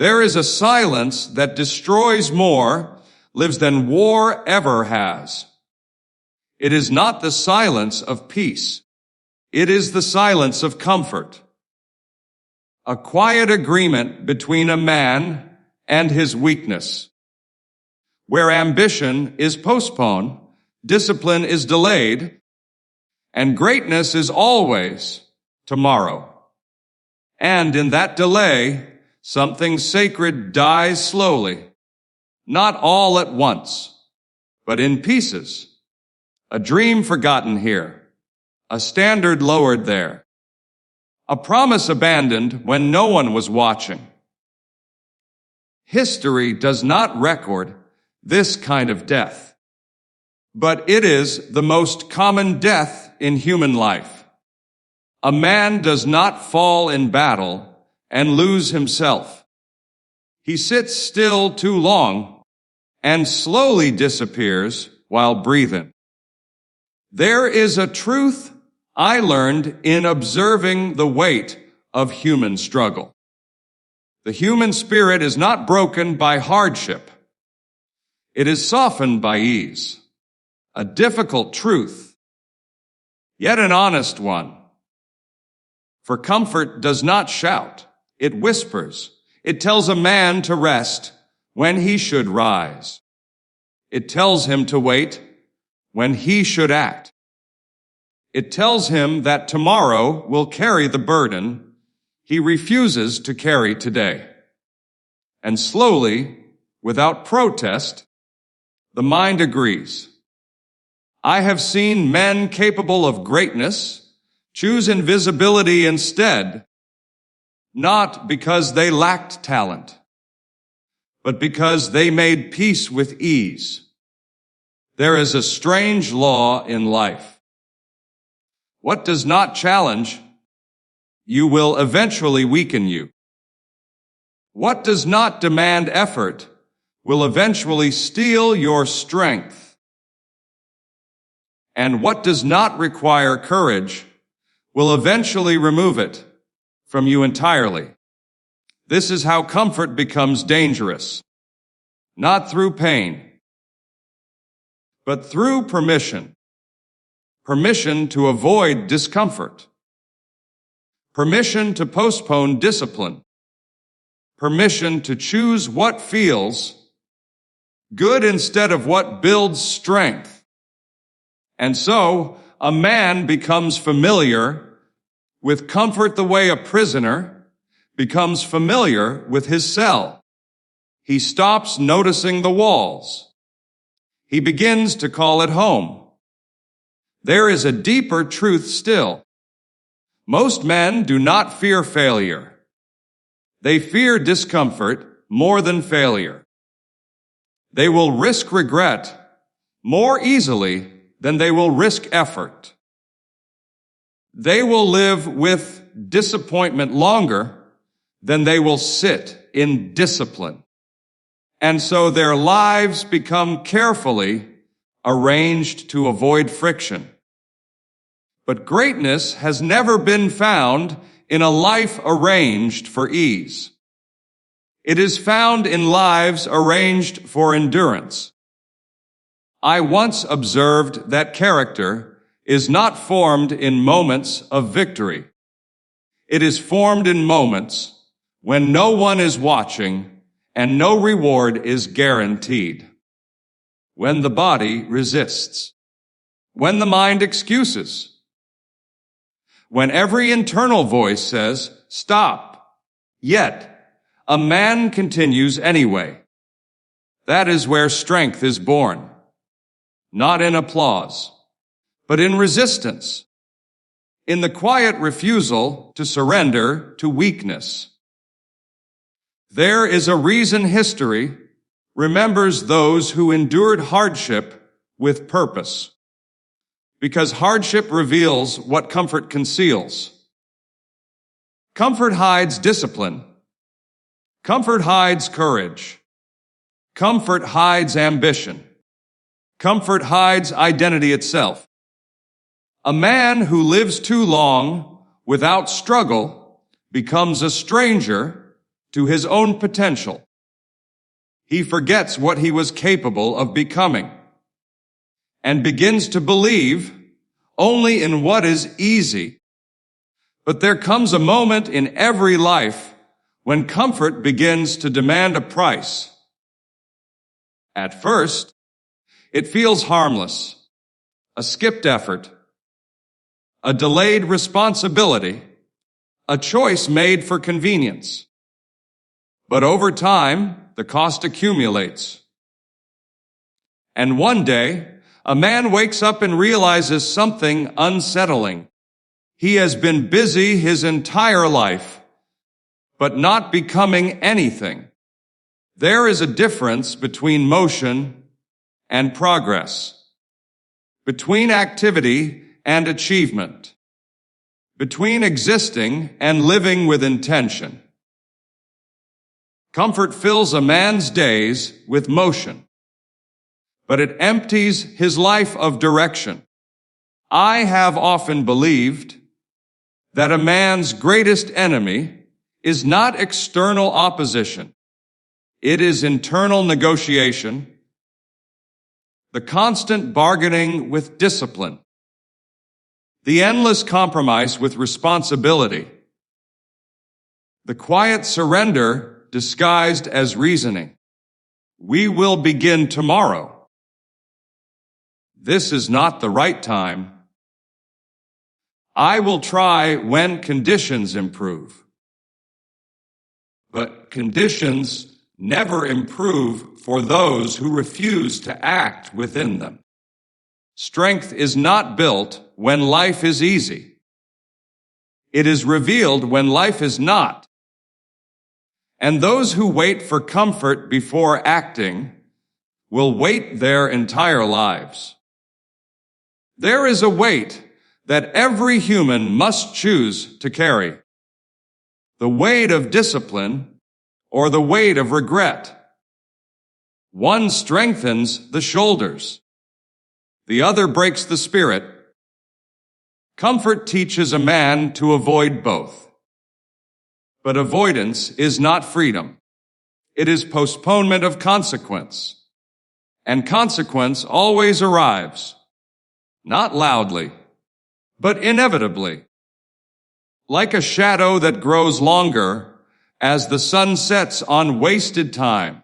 There is a silence that destroys more lives than war ever has. It is not the silence of peace. It is the silence of comfort. A quiet agreement between a man and his weakness. Where ambition is postponed, discipline is delayed, and greatness is always tomorrow. And in that delay, something sacred dies slowly, not all at once, but in pieces. A dream forgotten here, a standard lowered there, a promise abandoned when no one was watching. History does not record this kind of death, but it is the most common death in human life. A man does not fall in battle and lose himself. He sits still too long and slowly disappears while breathing. There is a truth I learned in observing the weight of human struggle. The human spirit is not broken by hardship. It is softened by ease. A difficult truth, yet an honest one. For comfort does not shout. It whispers. It tells a man to rest when he should rise. It tells him to wait when he should act. It tells him that tomorrow will carry the burden he refuses to carry today. And slowly, without protest, the mind agrees. I have seen men capable of greatness choose invisibility instead, not because they lacked talent, but because they made peace with ease. There is a strange law in life. What does not challenge you will eventually weaken you. What does not demand effort will eventually steal your strength. And what does not require courage will eventually remove it from you entirely. This is how comfort becomes dangerous, not through pain, but through permission. Permission to avoid discomfort. Permission to postpone discipline. Permission to choose what feels good instead of what builds strength. And so, a man becomes familiar with comfort the way a prisoner becomes familiar with his cell. He stops noticing the walls. He begins to call it home. There is a deeper truth still. Most men do not fear failure. They fear discomfort more than failure. They will risk regret more easily than they will risk effort. They will live with disappointment longer than they will sit in discipline. And so their lives become carefully arranged to avoid friction. But greatness has never been found in a life arranged for ease. It is found in lives arranged for endurance. I once observed that character is not formed in moments of victory. It is formed in moments when no one is watching and no reward is guaranteed. When the body resists. When the mind excuses. When every internal voice says, stop, yet a man continues anyway. That is where strength is born. Not in applause, but in resistance. In the quiet refusal to surrender to weakness. There is a reason history remembers those who endured hardship with purpose. Because hardship reveals what comfort conceals. Comfort hides discipline. Comfort hides courage. Comfort hides ambition. Comfort hides identity itself. A man who lives too long without struggle becomes a stranger to his own potential. He forgets what he was capable of becoming and begins to believe only in what is easy. But there comes a moment in every life when comfort begins to demand a price. At first, it feels harmless, a skipped effort, a delayed responsibility, a choice made for convenience. But over time, the cost accumulates. And one day, a man wakes up and realizes something unsettling. He has been busy his entire life, but not becoming anything. There is a difference between motion and progress, between activity and achievement, between existing and living with intention. Comfort fills a man's days with motion, but it empties his life of direction. I have often believed that a man's greatest enemy is not external opposition. It is internal negotiation, the constant bargaining with discipline, the endless compromise with responsibility, the quiet surrender disguised as reasoning. We will begin tomorrow. This is not the right time. I will try when conditions improve. But conditions never improve for those who refuse to act within them. Strength is not built when life is easy. It is revealed when life is not. And those who wait for comfort before acting will wait their entire lives. There is a weight that every human must choose to carry. The weight of discipline or the weight of regret. One strengthens the shoulders. The other breaks the spirit. Comfort teaches a man to avoid both. But avoidance is not freedom. It is postponement of consequence. And consequence always arrives, not loudly, but inevitably, like a shadow that grows longer as the sun sets on wasted time.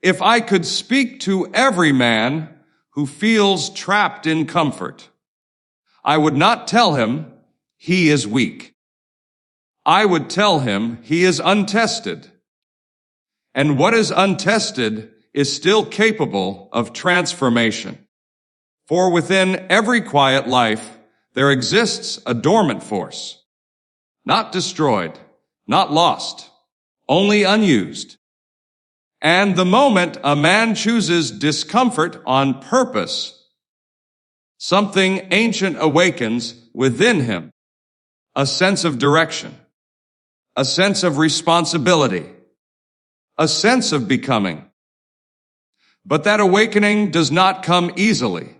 If I could speak to every man who feels trapped in comfort, I would not tell him he is weak. I would tell him he is untested. And what is untested is still capable of transformation. For within every quiet life, there exists a dormant force, not destroyed, not lost, only unused. And the moment a man chooses discomfort on purpose, something ancient awakens within him, a sense of direction, a sense of responsibility, a sense of becoming. But that awakening does not come easily.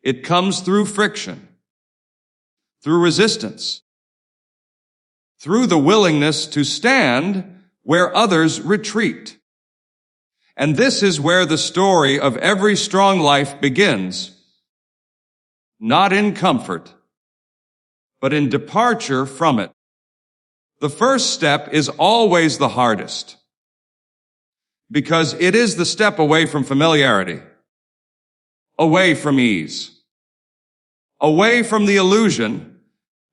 It comes through friction, through resistance, through the willingness to stand where others retreat. And this is where the story of every strong life begins, not in comfort, but in departure from it. The first step is always the hardest, because it is the step away from familiarity, away from ease, away from the illusion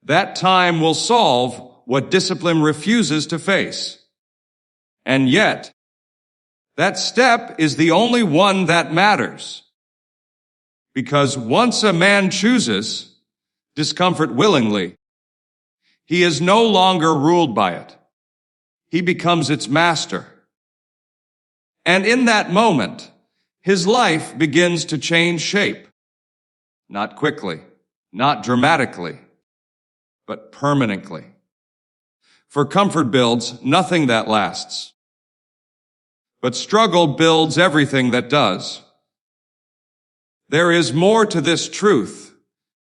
that time will solve what discipline refuses to face. And yet, that step is the only one that matters. Because once a man chooses discomfort willingly, he is no longer ruled by it. He becomes its master. And in that moment, his life begins to change shape. Not quickly, not dramatically, but permanently. For comfort builds nothing that lasts. But struggle builds everything that does. There is more to this truth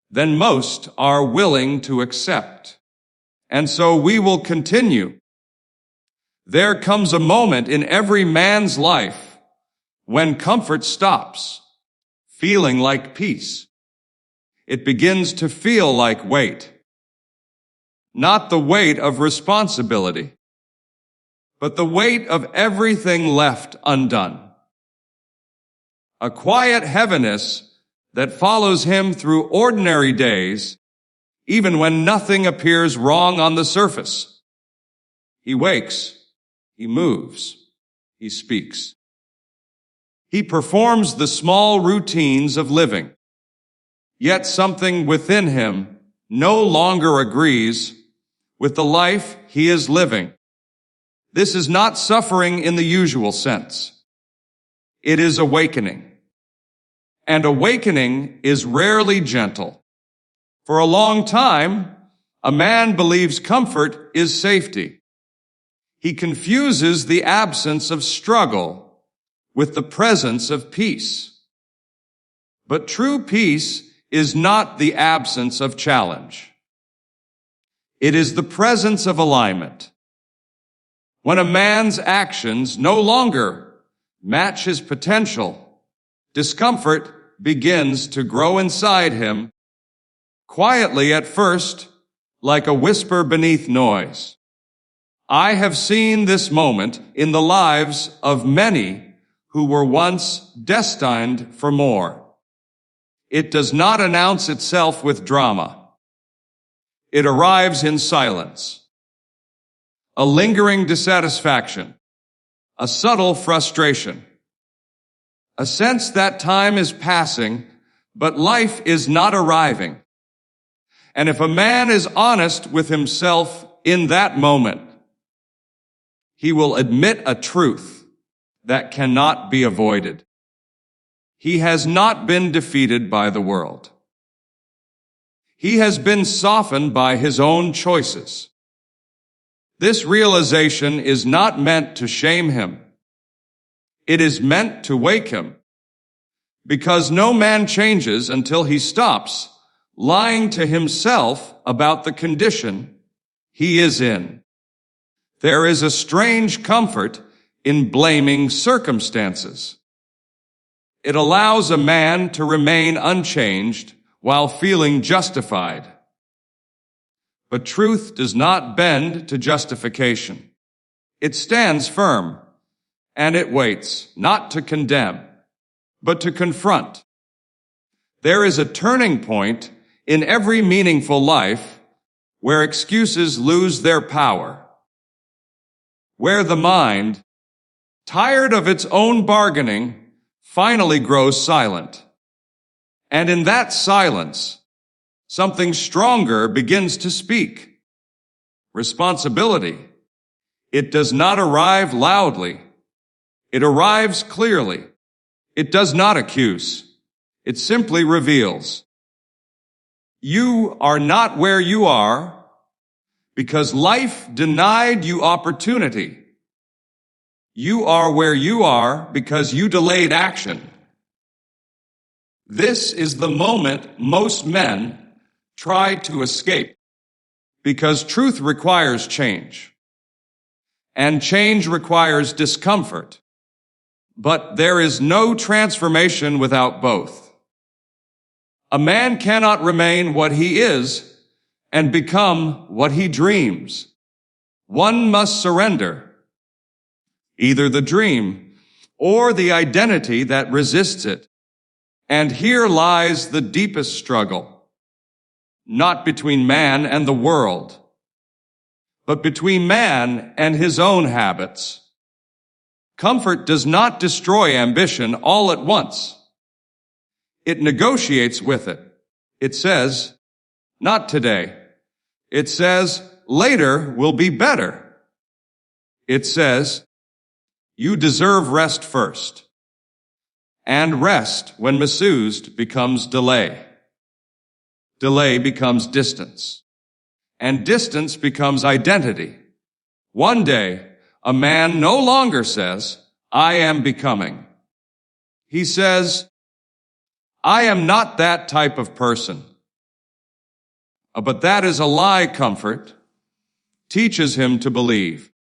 than most are willing to accept. And so we will continue There comes a moment in every man's life when comfort stops feeling like peace. It begins to feel like weight. Not the weight of responsibility, but the weight of everything left undone. A quiet heaviness that follows him through ordinary days, even when nothing appears wrong on the surface. He wakes, he moves, he speaks. He performs the small routines of living. Yet something within him no longer agrees with the life he is living. This is not suffering in the usual sense. It is awakening. And awakening is rarely gentle. For a long time, a man believes comfort is safety. He confuses the absence of struggle with the presence of peace. But true peace is not the absence of challenge. It is the presence of alignment. When a man's actions no longer match his potential, discomfort begins to grow inside him, quietly at first, like a whisper beneath noise. I have seen this moment in the lives of many who were once destined for more. It does not announce itself with drama. It arrives in silence. A lingering dissatisfaction, a subtle frustration, a sense that time is passing, but life is not arriving. And if a man is honest with himself in that moment, he will admit a truth that cannot be avoided. He has not been defeated by the world. He has been softened by his own choices. This realization is not meant to shame him. It is meant to wake him, because no man changes until he stops lying to himself about the condition he is in. There is a strange comfort in blaming circumstances. It allows a man to remain unchanged while feeling justified. But truth does not bend to justification. It stands firm, and it waits, not to condemn, but to confront. There is a turning point in every meaningful life where excuses lose their power, where the mind, tired of its own bargaining, finally grows silent. And in that silence, something stronger begins to speak. Responsibility. It does not arrive loudly. It arrives clearly. It does not accuse. It simply reveals. You are not where you are because life denied you opportunity. You are where you are because you delayed action. This is the moment most men try to escape, because truth requires change, and change requires discomfort. But there is no transformation without both. A man cannot remain what he is and become what he dreams. One must surrender either the dream or the identity that resists it. And here lies the deepest struggle, not between man and the world, but between man and his own habits. Comfort does not destroy ambition all at once. It negotiates with it. It says, not today. It says, later will be better. It says, you deserve rest first. And rest, when misused, becomes delay. Delay becomes distance. And distance becomes identity. One day, a man no longer says, I am becoming. He says, I am not that type of person. But that is a lie comfort teaches him to believe.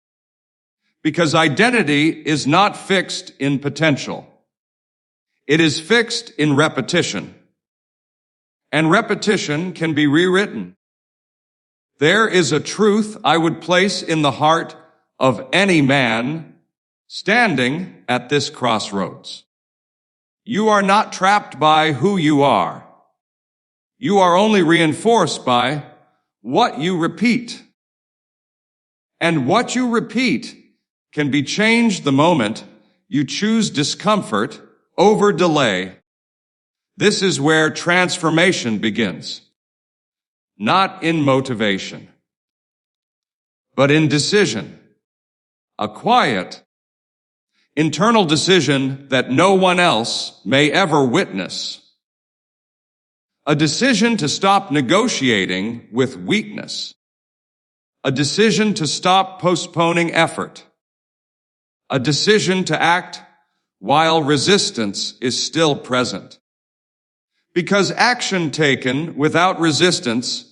Because identity is not fixed in potential. It is fixed in repetition. And repetition can be rewritten. There is a truth I would place in the heart of any man standing at this crossroads. You are not trapped by who you are. You are only reinforced by what you repeat. And what you repeat can be changed the moment you choose discomfort over delay. This is where transformation begins. Not in motivation, but in decision. A quiet, internal decision that no one else may ever witness. A decision to stop negotiating with weakness. A decision to stop postponing effort. A decision to act while resistance is still present. Because action taken without resistance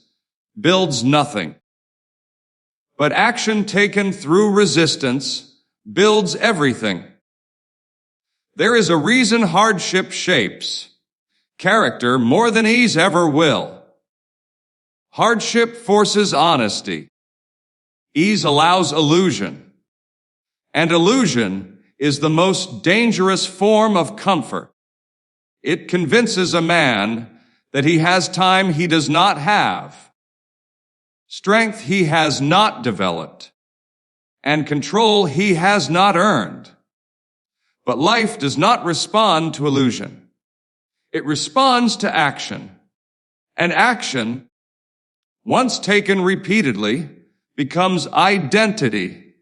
builds nothing. But action taken through resistance builds everything. There is a reason hardship shapes character more than ease ever will. Hardship forces honesty. Ease allows illusion. And illusion is the most dangerous form of comfort. It convinces a man that he has time he does not have, strength he has not developed, and control he has not earned. But life does not respond to illusion. It responds to action. And action, once taken repeatedly, becomes identity.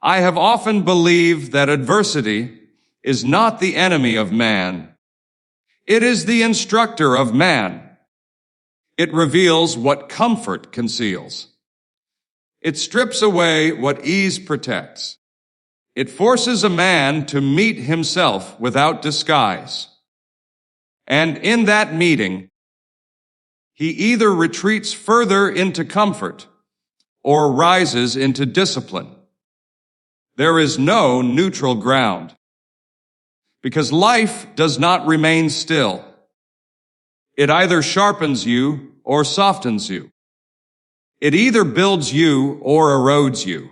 I have often believed that adversity is not the enemy of man. It is the instructor of man. It reveals what comfort conceals. It strips away what ease protects. It forces a man to meet himself without disguise. And in that meeting, he either retreats further into comfort or rises into discipline. There is no neutral ground. Because life does not remain still. It either sharpens you or softens you. It either builds you or erodes you.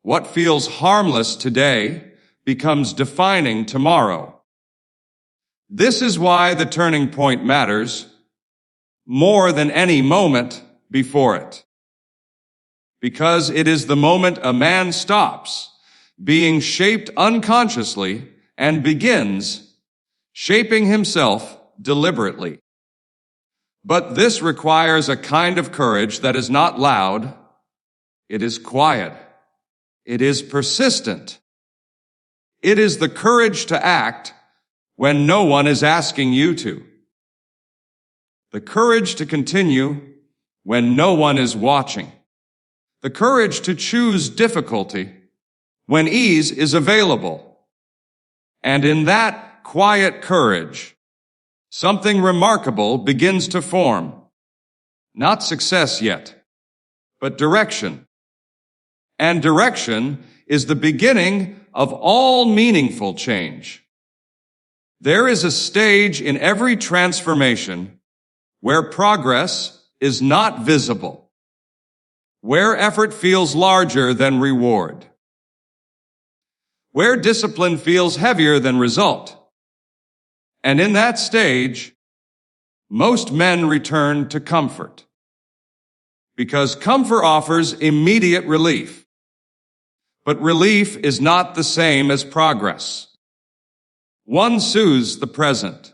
What feels harmless today becomes defining tomorrow. This is why the turning point matters more than any moment before it. Because it is the moment a man stops being shaped unconsciously and begins shaping himself deliberately. But this requires a kind of courage that is not loud. It is quiet. It is persistent. It is the courage to act when no one is asking you to. The courage to continue when no one is watching. The courage to choose difficulty when ease is available. And in that quiet courage, something remarkable begins to form. Not success yet, but direction. And direction is the beginning of all meaningful change. There is a stage in every transformation where progress is not visible, where effort feels larger than reward, where discipline feels heavier than result. And in that stage, most men return to comfort. Because comfort offers immediate relief. But relief is not the same as progress. One soothes the present.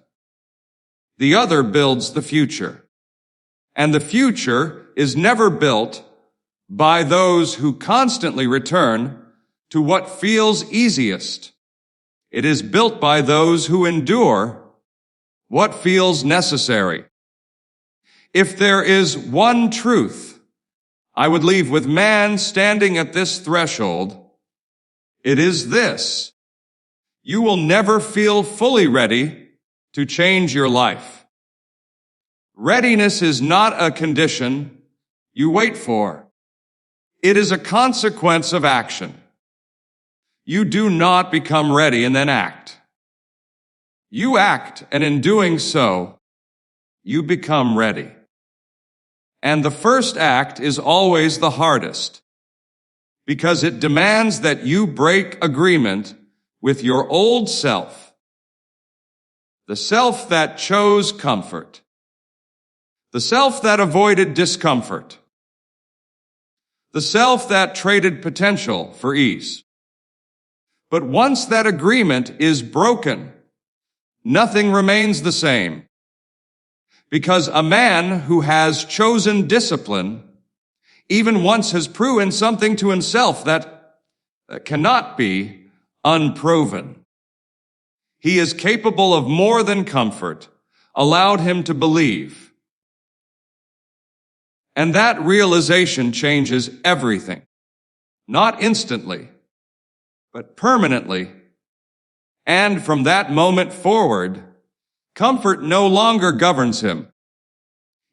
The other builds the future. And the future is never built by those who constantly return to what feels easiest. It is built by those who endure what feels necessary. If there is one truth I would leave with man standing at this threshold, it is this: you will never feel fully ready to change your life. Readiness is not a condition you wait for. It is a consequence of action. You do not become ready and then act. You act, and in doing so, you become ready. And the first act is always the hardest, because it demands that you break agreement with your old self, the self that chose comfort, the self that avoided discomfort, the self that traded potential for ease. But once that agreement is broken, nothing remains the same. Because a man who has chosen discipline even once has proven something to himself that cannot be unproven. He is capable of more than comfort, allowed him to believe. And that realization changes everything, not instantly, but permanently. And from that moment forward, comfort no longer governs him.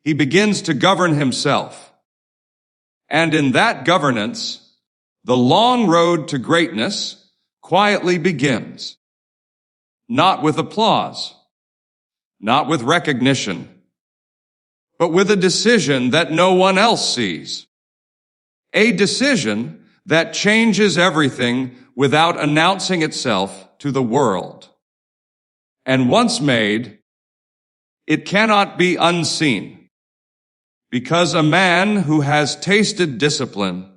He begins to govern himself. And in that governance, the long road to greatness quietly begins. Not with applause, not with recognition, but with a decision that no one else sees. A decision that changes everything without announcing itself to the world. And once made, it cannot be unseen, because a man who has tasted discipline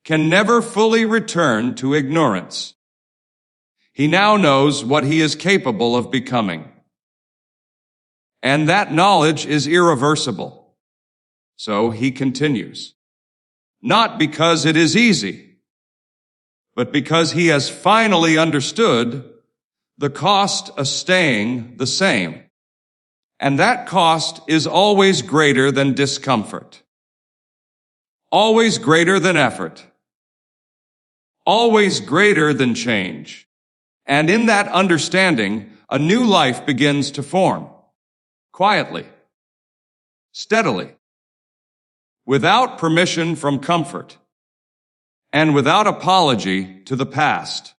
can never fully return to ignorance. He now knows what he is capable of becoming. And that knowledge is irreversible. So he continues, not because it is easy, but because he has finally understood the cost of staying the same. And that cost is always greater than discomfort, always greater than effort, always greater than change. And in that understanding, a new life begins to form, quietly, steadily, without permission from comfort, and without apology to the past.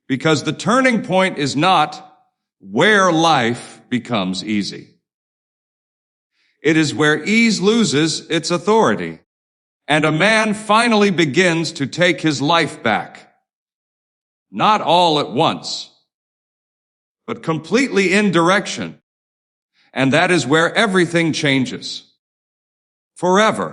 Because the turning point is not where life becomes easy. It is where ease loses its authority, and a man finally begins to take his life back. Not all at once, but completely in direction. And that is where everything changes. Forever.